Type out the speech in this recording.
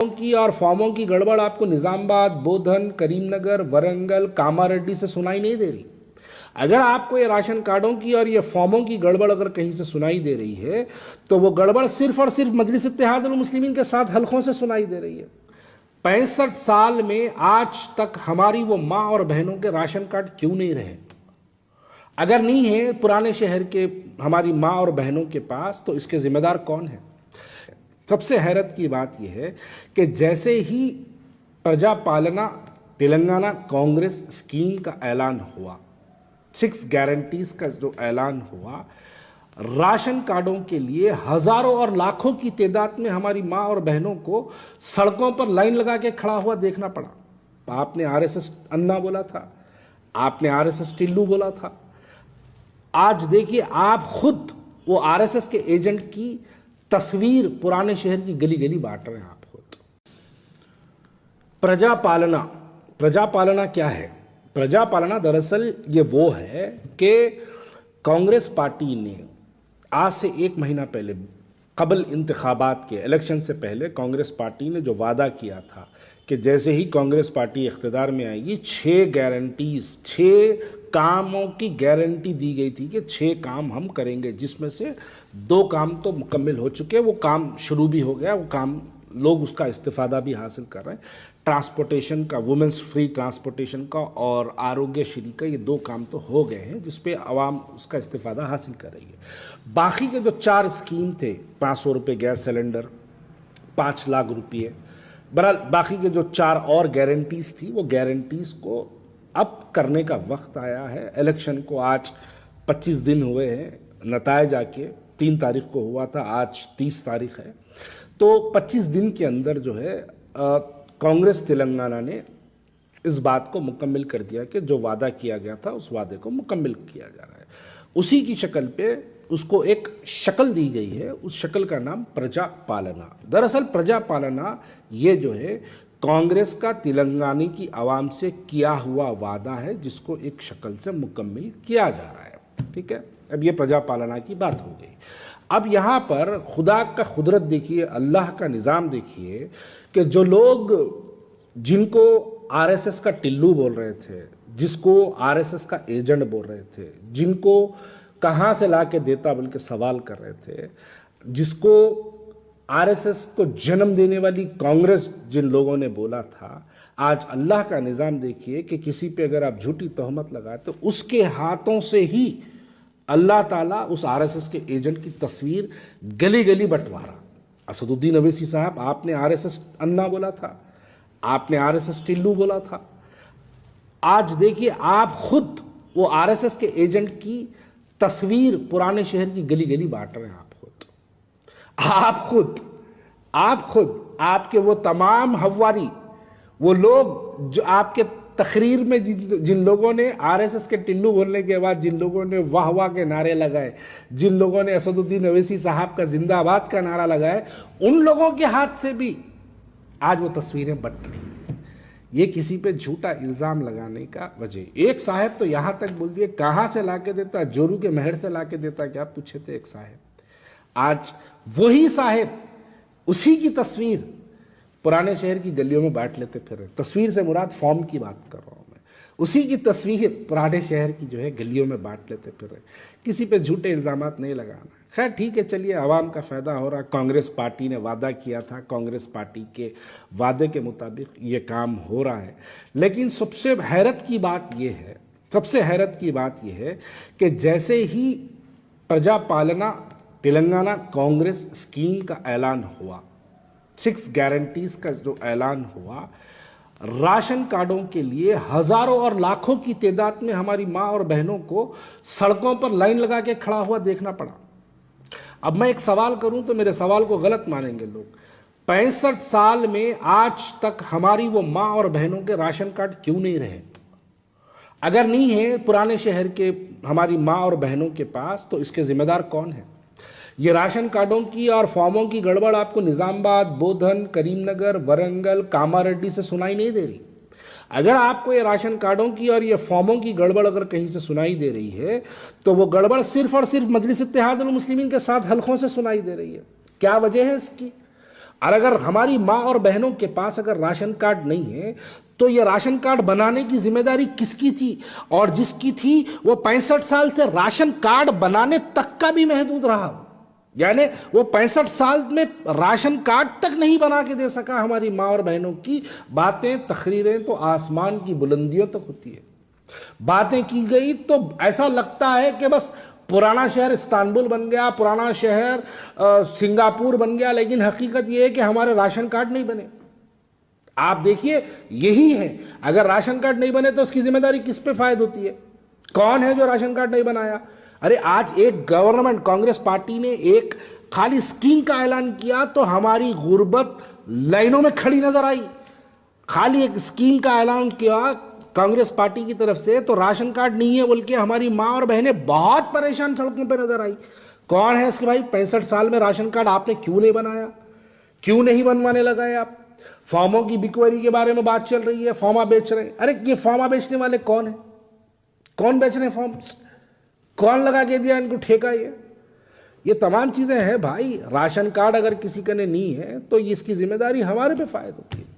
की और फॉर्मों की गड़बड़ आपको निजामाबाद, बोधन, करीमनगर, वरंगल, कामारेड्डी से सुनाई नहीं दे रही। अगर आपको ये राशन कार्डों की और ये फॉर्मों की गड़बड़ अगर कहीं से सुनाई दे रही है तो वो गड़बड़ सिर्फ और सिर्फ मजलिस इत्तेहादुल मुस्लिमीन के 7 हलकों से सुनाई दे रही है। 65 साल में आज तक हमारी वो माँ और बहनों के राशन कार्ड क्यों नहीं रहे? अगर नहीं है पुराने शहर के हमारी माँ और बहनों के पास, तो इसके जिम्मेदार कौन है? सबसे हैरत की बात यह है कि जैसे ही प्रजा पालना तेलंगाना कांग्रेस स्कीम का ऐलान हुआ, 6 गारंटीज का जो ऐलान हुआ, राशन कार्डों के लिए हजारों और लाखों की तादाद में हमारी माँ और बहनों को सड़कों पर लाइन लगा के खड़ा हुआ देखना पड़ा। आपने आरएसएस अन्ना बोला था, आपने आरएसएस टिल्लू बोला था। आज देखिए आप खुद वो आरएसएस के एजेंट की तस्वीर पुराने शहर की गली गली बांट रहे हैं। आप खुद प्रजा पालना क्या है? प्रजा पालना दरअसल ये वो है कि कांग्रेस पार्टी ने आज से 1 महीना पहले, कबल इंतखाबात के इलेक्शन से पहले, कांग्रेस पार्टी ने जो वादा किया था कि जैसे ही कांग्रेस पार्टी इख्तियार में आएगी 6 गारंटीज, 6 कामों की गारंटी दी गई थी कि 6 काम हम करेंगे, जिसमें से 2 काम तो मुकम्मल हो चुके हैं, वो काम शुरू भी हो गया, वो काम लोग उसका इस्तिफादा भी हासिल कर रहे हैं। ट्रांसपोर्टेशन का, वुमेंस फ्री ट्रांसपोर्टेशन का और आरोग्य श्री का, ये 2 काम तो हो गए हैं जिस पे आवाम उसका इस्तिफादा हासिल कर रही है। बाकी के जो 4 स्कीम थे, 500 रुपये गैस सिलेंडर, 5 लाख रुपये, बहरहाल बाकी के जो 4 और गारंटीज थी, वो गारंटीज को अब करने का वक्त आया है। इलेक्शन को आज 25 दिन हुए हैं, नतायज आके 3 तारीख को हुआ था, आज 30 तारीख है। तो 25 दिन के अंदर जो है कांग्रेस तेलंगाना ने इस बात को मुकम्मल कर दिया कि जो वादा किया गया था उस वादे को मुकम्मल किया जा रहा है। उसी की शक्ल पे उसको एक शक्ल दी गई है, उस शक्ल का नाम प्रजा पालना। दरअसल प्रजा पालना ये जो है कांग्रेस का तेलंगाना की आवाम से किया हुआ वादा है, जिसको एक शक्ल से मुकम्मल किया जा रहा है। ठीक है, अब ये प्रजा पालना की बात हो गई। अब यहाँ पर खुदा का कुदरत देखिए, अल्लाह का निज़ाम देखिए कि जो लोग जिनको आरएसएस का टिल्लू बोल रहे थे, जिसको आरएसएस का एजेंट बोल रहे थे, जिनको कहाँ से ला के देता बल्कि सवाल कर रहे थे, जिसको आरएसएस को जन्म देने वाली कांग्रेस जिन लोगों ने बोला था, आज अल्लाह का निज़ाम देखिए कि किसी पे अगर आप झूठी तहमत लगाए तो उसके हाथों से ही अल्लाह ताला उस आरएसएस के एजेंट की तस्वीर गली गली बंटवारा। असदुद्दीन अवैसी साहब, आपने आरएसएस अन्ना बोला था, आपने आरएसएस टिल्लू बोला था। आज देखिए आप खुद वो आरएसएस के एजेंट की तस्वीर पुराने शहर की गली गली बांट रहे हैं। आप खुद आपके वो तमाम हवारी, वो लोग जो आपके तकरीर में जिन लोगों ने आरएसएस के टिल्लू बोलने के बाद जिन लोगों ने वाह वाह के नारे लगाए, जिन लोगों ने असदुद्दीन अवैसी साहब का जिंदाबाद का नारा लगाए, उन लोगों के हाथ से भी आज वो तस्वीरें बट रही हैं। ये किसी पे झूठा इल्ज़ाम लगाने का वजह। एक साहब तो यहाँ तक बोल दिए, कहाँ से ला के देता, जोरू के महर से ला के देता, क्या पूछे थे एक साहब। आज वही साहब उसी की तस्वीर पुराने शहर की गलियों में बांट लेते फिर। तस्वीर से मुराद फॉर्म की बात कर रहा हूँ मैं। उसी की तस्वीर पुराने शहर की जो है गलियों में बांट लेते फिर। किसी पे झूठे इल्ज़ामात नहीं लगाना। खैर ठीक है, चलिए, आवाम का फ़ायदा हो रहा। कांग्रेस पार्टी ने वादा किया था, कांग्रेस पार्टी के वादे के मुताबिक ये काम हो रहा है। लेकिन सबसे हैरत की बात यह है कि जैसे ही प्रजा पालना तेलंगाना कांग्रेस स्कीम का ऐलान हुआ, 6 गारंटीज का जो ऐलान हुआ, राशन कार्डों के लिए हजारों और लाखों की तादाद में हमारी माँ और बहनों को सड़कों पर लाइन लगा के खड़ा हुआ देखना पड़ा। अब मैं एक सवाल करूं तो मेरे सवाल को गलत मानेंगे लोग। 65 साल में आज तक हमारी वो माँ और बहनों के राशन कार्ड क्यों नहीं रहे? अगर नहीं है पुराने शहर के हमारी माँ और बहनों के पास, तो इसके जिम्मेदार कौन है? ये राशन कार्डों की और फॉर्मों की गड़बड़ आपको निजामाबाद, बोधन, करीमनगर, वरंगल, कामारेड्डी से सुनाई नहीं दे रही। अगर आपको ये राशन कार्डों की और ये फॉर्मों की गड़बड़ अगर कहीं से सुनाई दे रही है तो वो गड़बड़ सिर्फ और सिर्फ मजलिस इत्तेहादुल मुस्लिमीन के 7 हलकों से सुनाई दे रही है। क्या वजह है इसकी? और अगर हमारी माँ और बहनों के पास अगर राशन कार्ड नहीं है तो ये राशन कार्ड बनाने की जिम्मेदारी किसकी थी? और जिसकी थी वो 65 साल से राशन कार्ड बनाने तक का भी महदूद रहा, यानी वो 65 साल में राशन कार्ड तक नहीं बना के दे सका। हमारी माँ और बहनों की बातें, तकरीरें तो आसमान की बुलंदियों तक होती है। बातें की गई तो ऐसा लगता है कि बस पुराना शहर इस्तांबुल बन गया, पुराना शहर सिंगापुर बन गया, लेकिन हकीकत यह है कि हमारे राशन कार्ड नहीं बने। आप देखिए, यही है, अगर राशन कार्ड नहीं बने तो उसकी जिम्मेदारी किस पे फायद होती है? कौन है जो राशन कार्ड नहीं बनाया? अरे आज एक गवर्नमेंट, कांग्रेस पार्टी ने एक खाली स्कीम का ऐलान किया तो हमारी गुर्बत लाइनों में खड़ी नजर आई। खाली एक स्कीम का ऐलान किया कांग्रेस पार्टी की तरफ से तो राशन कार्ड नहीं है बोल के हमारी माँ और बहनें बहुत परेशान सड़कों पर नजर आई। कौन है इसके भाई? 65 साल में राशन कार्ड आपने क्यों नहीं बनाया? क्यों नहीं बनवाने लगाए आप? फॉर्मों की बिकवरी के बारे में बात चल रही है, फॉर्मा बेच रहे हैं। अरे ये फॉर्मा बेचने वाले कौन है? कौन बेच रहे हैं फॉर्म? कौन लगा के दिया इनको ठेका? ये तमाम चीजें हैं भाई। राशन कार्ड अगर किसी का ने नहीं है तो इसकी जिम्मेदारी हमारे पे फायद होती है।